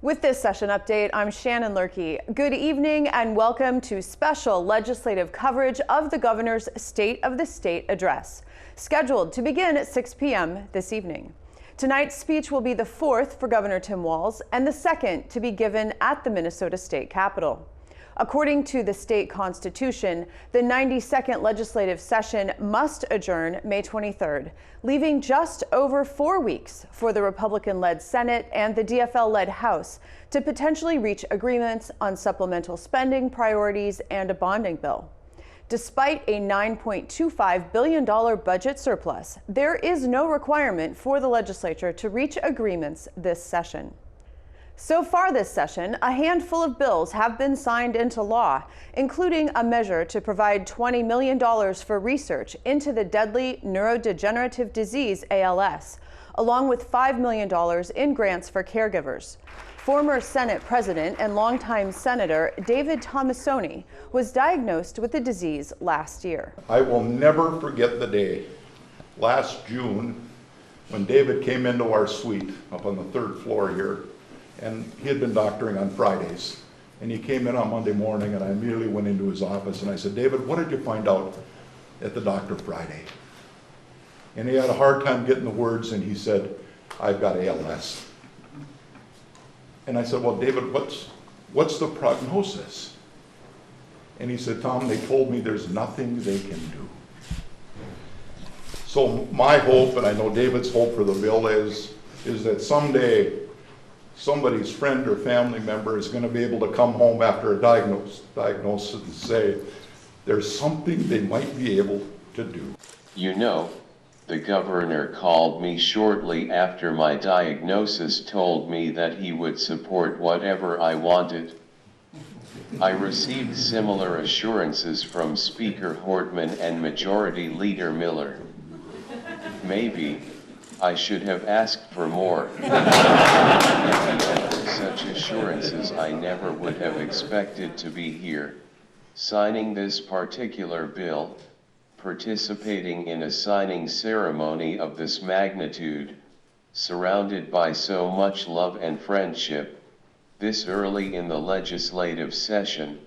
With this session update, I'm Shannon Loehrke. Good evening and welcome to special legislative coverage of the governor's State of the State address, scheduled to begin at 6 p.m. this evening. Tonight's speech will be the fourth for Governor Tim Walz and the second to be given at the Minnesota State Capitol. According to the state constitution, the 92nd legislative session must adjourn May 23rd, leaving just over 4 weeks for the Republican-led Senate and the DFL-led House to potentially reach agreements on supplemental spending priorities and a bonding bill. Despite a $9.25 billion budget surplus, there is no requirement for the legislature to reach agreements this session. So far this session, a handful of bills have been signed into law, including a measure to provide $20 million for research into the deadly neurodegenerative disease ALS, along with $5 million in grants for caregivers. Former Senate President and longtime Senator David Tomassoni was diagnosed with the disease last year. I will never forget the day last June when David came into our suite up on the third floor here. And he had been doctoring on Fridays. And he came in on Monday morning and I immediately went into his office and I said, David, what did you find out at the doctor Friday? And he had a hard time getting the words and he said, I've got ALS. And I said, well, David, what's the prognosis? And he said, Tom, they told me there's nothing they can do. So my hope, and I know David's hope for the bill is that someday somebody's friend or family member is going to be able to come home after a diagnosis and say there's something they might be able to do. You know, the governor called me shortly after my diagnosis, told me that he would support whatever I wanted. I received similar assurances from Speaker Hortman and Majority Leader Miller. Maybe I should have asked for more. With such assurances, I never would have expected to be here, signing this particular bill, participating in a signing ceremony of this magnitude, surrounded by so much love and friendship, this early in the legislative session.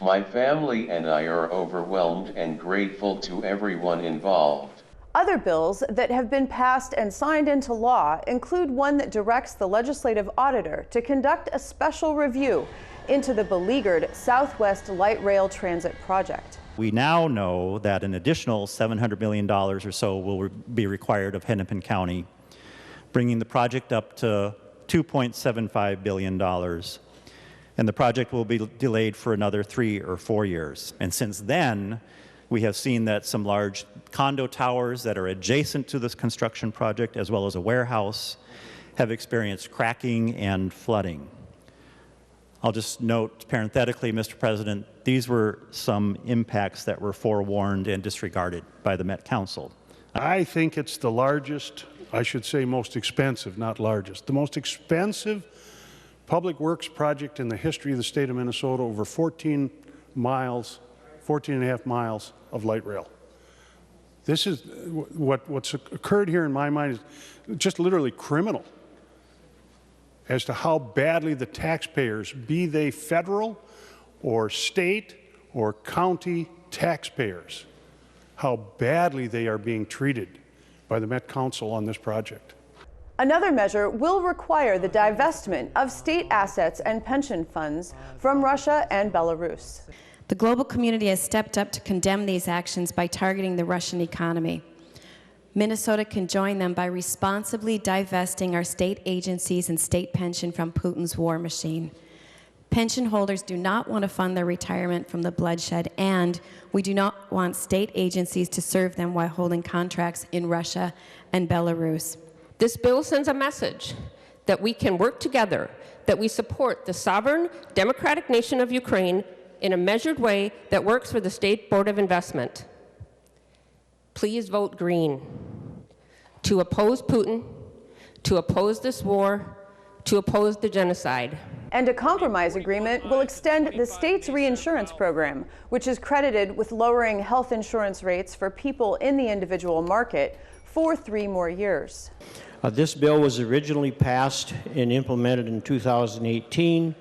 My family and I are overwhelmed and grateful to everyone involved. Other bills that have been passed and signed into law include one that directs the legislative auditor to conduct a special review into the beleaguered Southwest Light Rail Transit project. We now know that an additional $700 million or so will be required of Hennepin County, bringing the project up to $2.75 billion. And the project will be delayed for another 3 or 4 years. And since then, we have seen that some large condo towers that are adjacent to this construction project, as well as a warehouse, have experienced cracking and flooding. I'll just note parenthetically, Mr. President, these were some impacts that were forewarned and disregarded by the Met Council. I think it's the largest, I should say most expensive, not largest, the most expensive public works project in the history of the state of Minnesota, over 14 and a half miles of light rail. This is what's occurred here in my mind is just literally criminal as to how badly the taxpayers, be they federal or state or county taxpayers, how badly they are being treated by the Met Council on this project. Another measure will require the divestment of state assets and pension funds from Russia and Belarus. The global community has stepped up to condemn these actions by targeting the Russian economy. Minnesota can join them by responsibly divesting our state agencies and state pension from Putin's war machine. Pension holders do not want to fund their retirement from the bloodshed, and we do not want state agencies to serve them while holding contracts in Russia and Belarus. This bill sends a message that we can work together, that we support the sovereign, democratic nation of Ukraine in a measured way that works for the State Board of Investment. Please vote green to oppose Putin, to oppose this war, to oppose the genocide. And a compromise agreement will extend the state's reinsurance program, which is credited with lowering health insurance rates for people in the individual market for 3 more years. This bill was originally passed and implemented in 2018.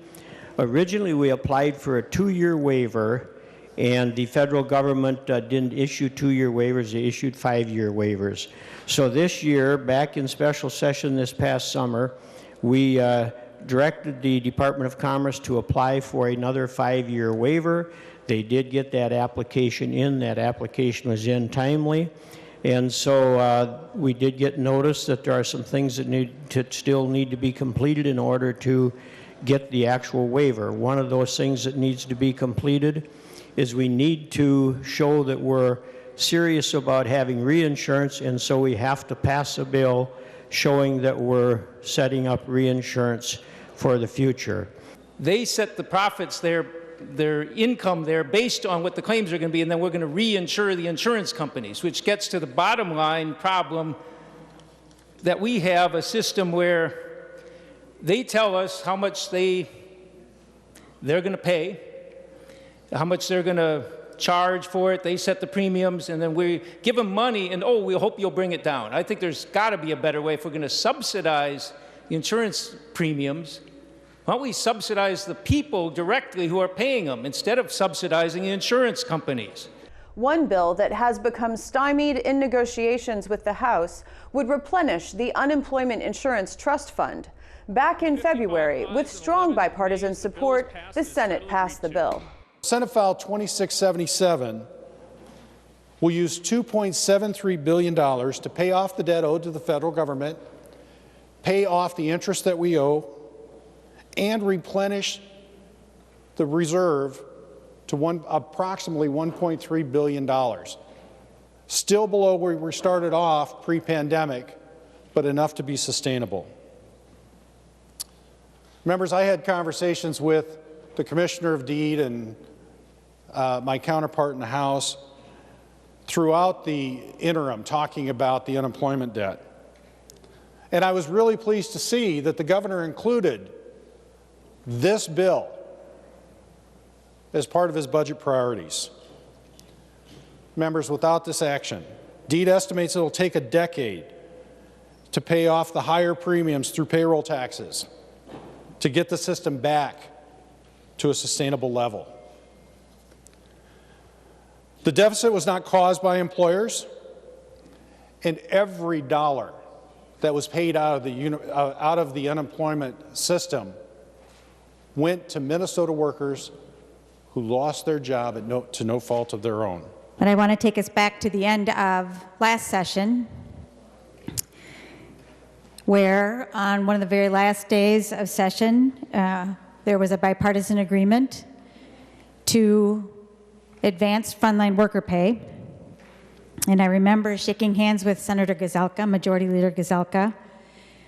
Originally, we applied for a 2-year waiver, and the federal government didn't issue 2-year waivers, they issued 5-year waivers. So this year, back in special session this past summer, we directed the Department of Commerce to apply for another 5-year waiver. They did get that application in. That application was in timely. And so we did get notice that there are some things that still need to be completed in order to get the actual waiver. One of those things that needs to be completed is we need to show that we're serious about having reinsurance, and so we have to pass a bill showing that we're setting up reinsurance for the future. They set the profits, their income there based on what the claims are going to be, and then we're going to reinsure the insurance companies, which gets to the bottom line problem that we have a system where they tell us how much they're going to pay, how much they're going to charge for it. They set the premiums, and then we give them money, and oh, we hope you'll bring it down. I think there's got to be a better way. If we're going to subsidize the insurance premiums, why don't we subsidize the people directly who are paying them instead of subsidizing the insurance companies? One bill that has become stymied in negotiations with the House would replenish the Unemployment Insurance Trust Fund. Back in February, with strong bipartisan support, the Senate passed the bill. Senate File 2677 will use $2.73 billion to pay off the debt owed to the federal government, pay off the interest that we owe, and replenish the reserve to approximately $1.3 billion. Still below where we started off pre-pandemic, but enough to be sustainable. Members, I had conversations with the Commissioner of Deed and my counterpart in the House throughout the interim talking about the unemployment debt. And I was really pleased to see that the governor included this bill as part of his budget priorities. Members, without this action, Deed estimates it will take a decade to pay off the higher premiums through payroll taxes to get the system back to a sustainable level. The deficit was not caused by employers, and every dollar that was paid out of the unemployment system went to Minnesota workers who lost their job to no fault of their own. But I want to take us back to the end of last session, where on one of the very last days of session, there was a bipartisan agreement to advance frontline worker pay. And I remember shaking hands with Senator Gazelka, Majority Leader Gazelka,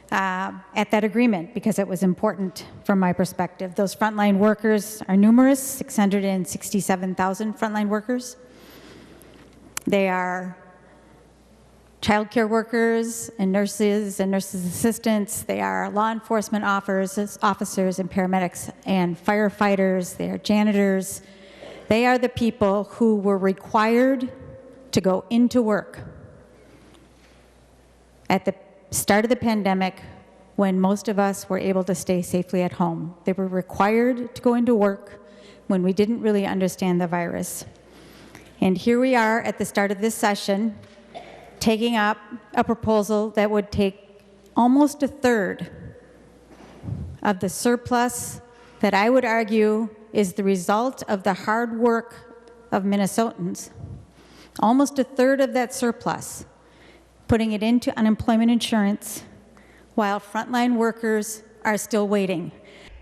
at that agreement because it was important from my perspective. Those frontline workers are numerous, 667,000 frontline workers. They are childcare workers and nurses assistants. They are law enforcement officers and paramedics and firefighters. They are janitors. They are the people who were required to go into work at the start of the pandemic when most of us were able to stay safely at home. They were required to go into work when we didn't really understand the virus. And here we are at the start of this session, taking up a proposal that would take almost a third of the surplus that I would argue is the result of the hard work of Minnesotans. Almost a third of that surplus, putting it into unemployment insurance while frontline workers are still waiting.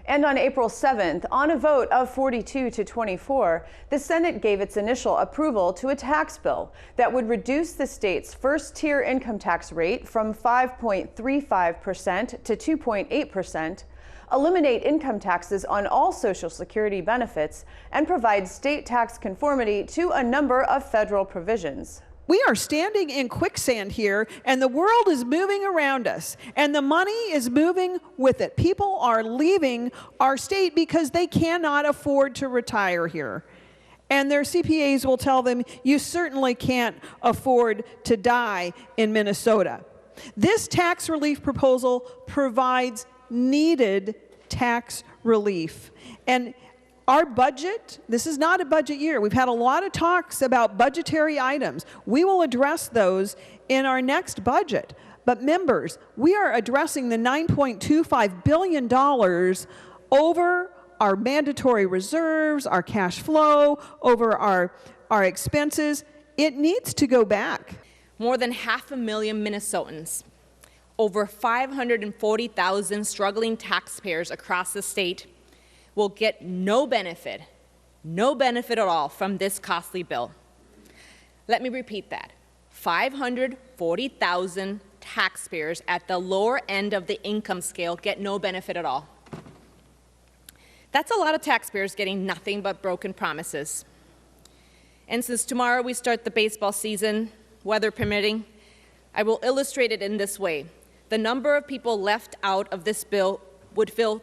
And on April 7th, on a vote of 42 to 24, the Senate gave its initial approval to a tax bill that would reduce the state's first-tier income tax rate from 5.35% to 2.8%, eliminate income taxes on all Social Security benefits, and provide state tax conformity to a number of federal provisions. We are standing in quicksand here, and the world is moving around us, and the money is moving with it. People are leaving our state because they cannot afford to retire here. And their CPAs will tell them, you certainly can't afford to die in Minnesota. This tax relief proposal provides needed tax relief. And our budget, this is not a budget year. We've had a lot of talks about budgetary items. We will address those in our next budget. But members, we are addressing the $9.25 billion over our mandatory reserves, our cash flow, over our expenses. It needs to go back. More than 500,000 Minnesotans, over 540,000 struggling taxpayers across the state will get no benefit at all from this costly bill. Let me repeat that. 540,000 taxpayers at the lower end of the income scale get no benefit at all. That's a lot of taxpayers getting nothing but broken promises. And since tomorrow we start the baseball season, weather permitting, I will illustrate it in this way. The number of people left out of this bill would fill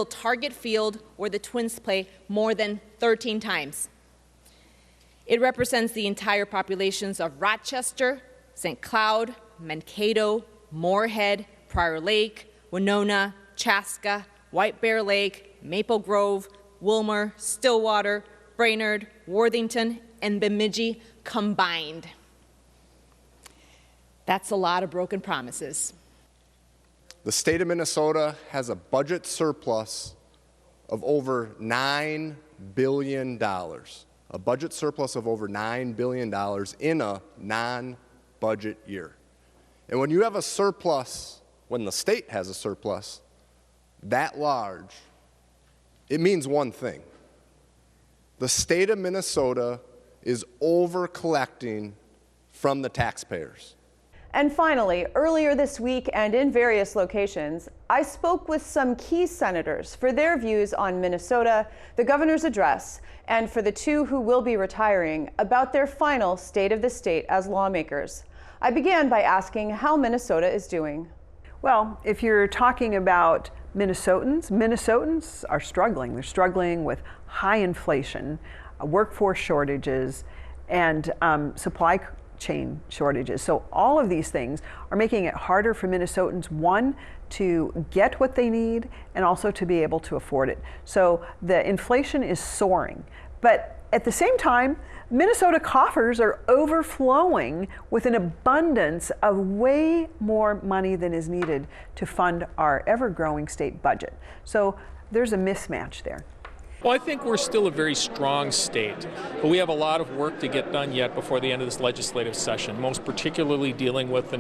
Target Field, where the Twins play, more than 13 times. It represents the entire populations of Rochester, St. Cloud, Mankato, Moorhead, Prior Lake, Winona, Chaska, White Bear Lake, Maple Grove, Wilmer, Stillwater, Brainerd, Worthington, and Bemidji combined. That's a lot of broken promises. The state of Minnesota has a budget surplus of over $9 billion. A budget surplus of over $9 billion in a non-budget year. And when you have a surplus, when the state has a surplus that large, it means one thing. The state of Minnesota is over-collecting from the taxpayers. And finally, earlier this week and in various locations, I spoke with some key senators for their views on Minnesota, the governor's address, and for the two who will be retiring about their final state of the state as lawmakers. I began by asking how Minnesota is doing. Well, if you're talking about Minnesotans are struggling. They're struggling with high inflation, workforce shortages, and supply chain shortages. So all of these things are making it harder for Minnesotans, one, to get what they need and also to be able to afford it. So the inflation is soaring. But at the same time, Minnesota coffers are overflowing with an abundance of way more money than is needed to fund our ever-growing state budget. So there's a mismatch there. Well, I think we're still a very strong state, but we have a lot of work to get done yet before the end of this legislative session, most particularly dealing with the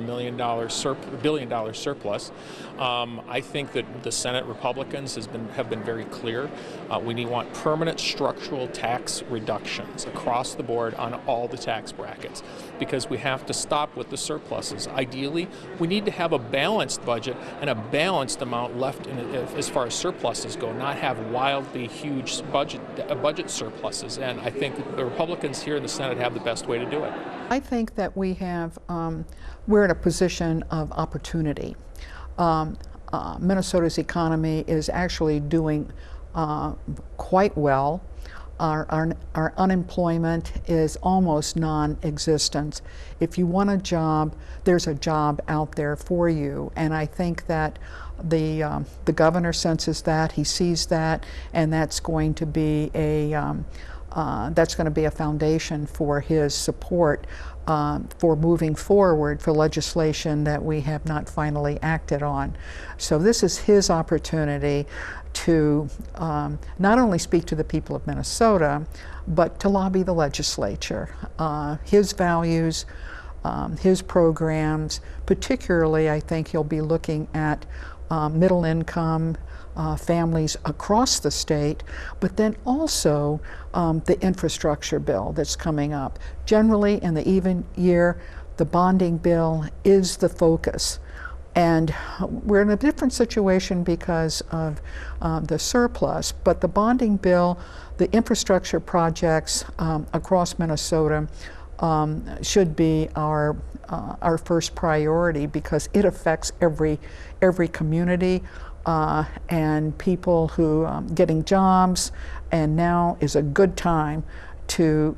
billion dollar surplus. I think that the Senate Republicans have been very clear. We want permanent structural tax reductions across the board on all the tax brackets, because we have to stop with the surpluses. Ideally, we need to have a balanced budget and a balanced amount left as far as surpluses go, not have wildly huge budget surpluses. And I think the Republicans here in the Senate have the best way to do it. I think that we have, we're in a position of opportunity. Minnesota's economy is actually doing quite well. Our unemployment is almost non-existent. If you want a job, there's a job out there for you. And I think that the governor senses that, he sees that, and that's going to be a foundation for his support for moving forward for legislation that we have not finally acted on. So this is his opportunity to not only speak to the people of Minnesota, but to lobby the legislature. His values, his programs, particularly I think he'll be looking at middle income families across the state, but then also the infrastructure bill that's coming up. Generally, in the even year, the bonding bill is the focus. And we're in a different situation because of the surplus, but the bonding bill, the infrastructure projects across Minnesota should be our first priority because it affects every community and people who getting jobs, and now is a good time to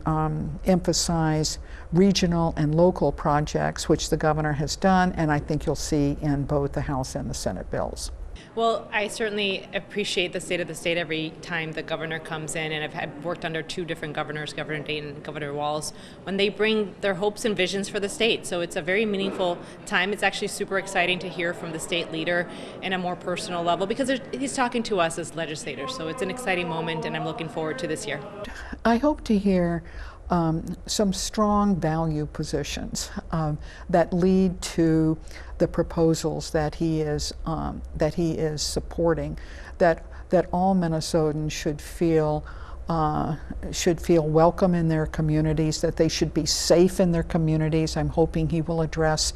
emphasize regional and local projects, which the governor has done, and I think you'll see in both the House and the Senate bills. Well, I certainly appreciate the state of the state every time the governor comes in, and I've worked under two different governors, Governor Dayton and Governor Walz, when they bring their hopes and visions for the state. So it's a very meaningful time. It's actually super exciting to hear from the state leader in a more personal level because he's talking to us as legislators. So it's an exciting moment, and I'm looking forward to this year. I hope to hear some strong value positions that lead to the proposals that he is supporting. That all Minnesotans should feel welcome in their communities. That they should be safe in their communities. I'm hoping he will address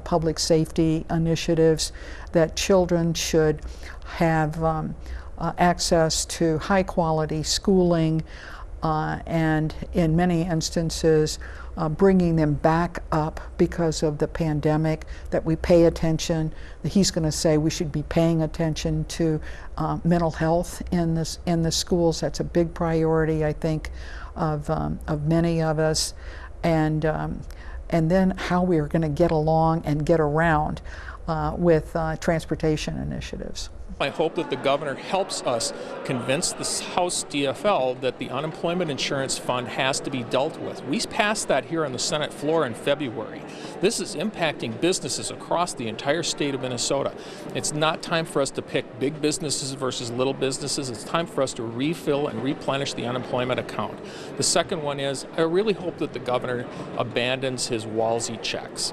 public safety initiatives. That children should have access to high quality schooling. And in many instances, bringing them back up because of the pandemic, that we pay attention. He's going to say we should be paying attention to mental health in the schools. That's a big priority, I think, of many of us. And then how we are going to get along and get around with transportation initiatives. I hope that the governor helps us convince the House DFL that the unemployment insurance fund has to be dealt with. We passed that here on the Senate floor in February. This is impacting businesses across the entire state of Minnesota. It's not time for us to pick big businesses versus little businesses. It's time for us to refill and replenish the unemployment account. The second one is, I really hope that the governor abandons his Walzy checks.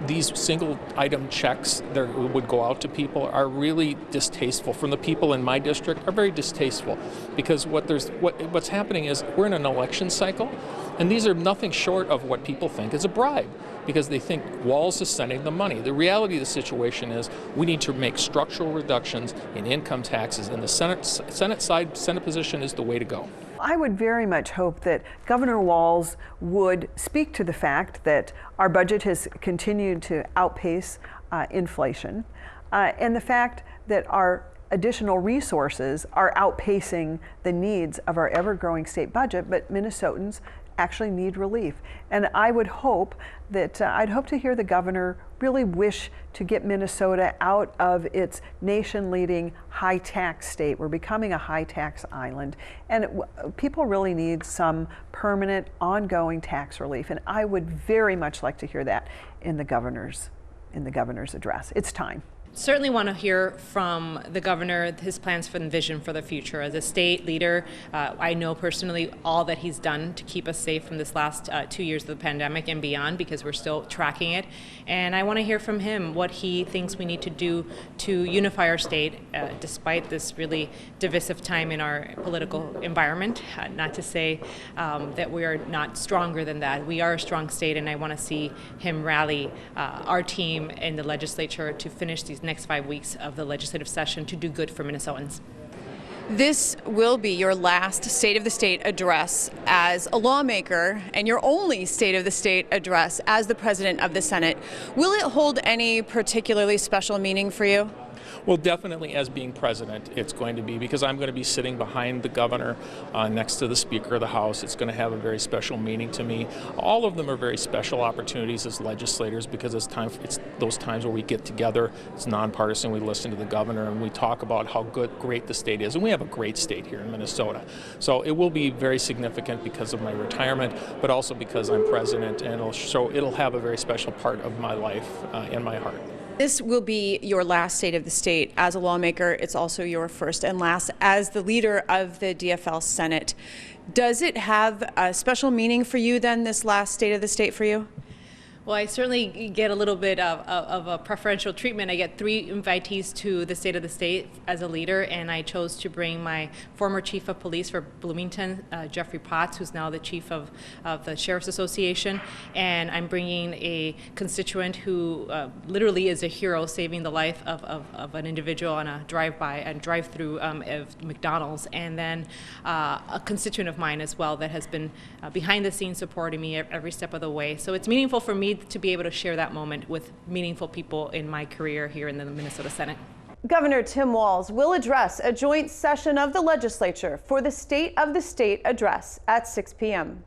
These single item checks that would go out to people are really distasteful. From the people in my district are very distasteful because what's happening is we're in an election cycle, and these are nothing short of what people think is a bribe because they think Walz is sending them money. The reality of the situation is we need to make structural reductions in income taxes, and the Senate position is the way to go. I would very much hope that Governor Walz would speak to the fact that our budget has continued to outpace inflation, and the fact that our additional resources are outpacing the needs of our ever-growing state budget, but Minnesotans actually need relief. And I would hope that, I'd hope to hear the governor really wish to get Minnesota out of its nation-leading high-tax state. We're becoming a high-tax island, and people really need some permanent, ongoing tax relief. And I would very much like to hear that in the governor's address. It's time. Certainly want to hear from the governor his plans for the vision for the future. As a state leader, I know personally all that he's done to keep us safe from this last 2 years of the pandemic and beyond, because we're still tracking it. And I want to hear from him what he thinks we need to do to unify our state despite this really divisive time in our political environment. Not to say that we are not stronger than that. We are a strong state, and I want to see him rally our team in the legislature to finish these next 5 weeks of the legislative session to do good for Minnesotans. This will be your last State of the State address as a lawmaker, and your only State of the State address as the President of the Senate. Will it hold any particularly special meaning for you? Well, definitely as being president, it's going to be, because I'm going to be sitting behind the governor next to the Speaker of the House. It's going to have a very special meaning to me. All of them are very special opportunities as legislators, because it's those times where we get together, it's nonpartisan, we listen to the governor, and we talk about how great the state is. And we have a great state here in Minnesota. So it will be very significant because of my retirement, but also because I'm president, and it'll have a very special part of my life in my heart. This will be your last State of the State as a lawmaker. It's also your first and last as the leader of the DFL Senate. Does it have a special meaning for you then, this last State of the State for you? Well, I certainly get a little bit of a preferential treatment. I get 3 invitees to the State of the State as a leader, and I chose to bring my former chief of police for Bloomington, Jeffrey Potts, who's now the chief of the Sheriff's Association, and I'm bringing a constituent who literally is a hero, saving the life of an individual on a drive-by and drive-through of McDonald's, and then a constituent of mine as well that has been behind the scenes supporting me every step of the way. So it's meaningful for me to be able to share that moment with meaningful people in my career here in the Minnesota Senate. Governor Tim Walz will address a joint session of the legislature for the State of the State address at 6 p.m.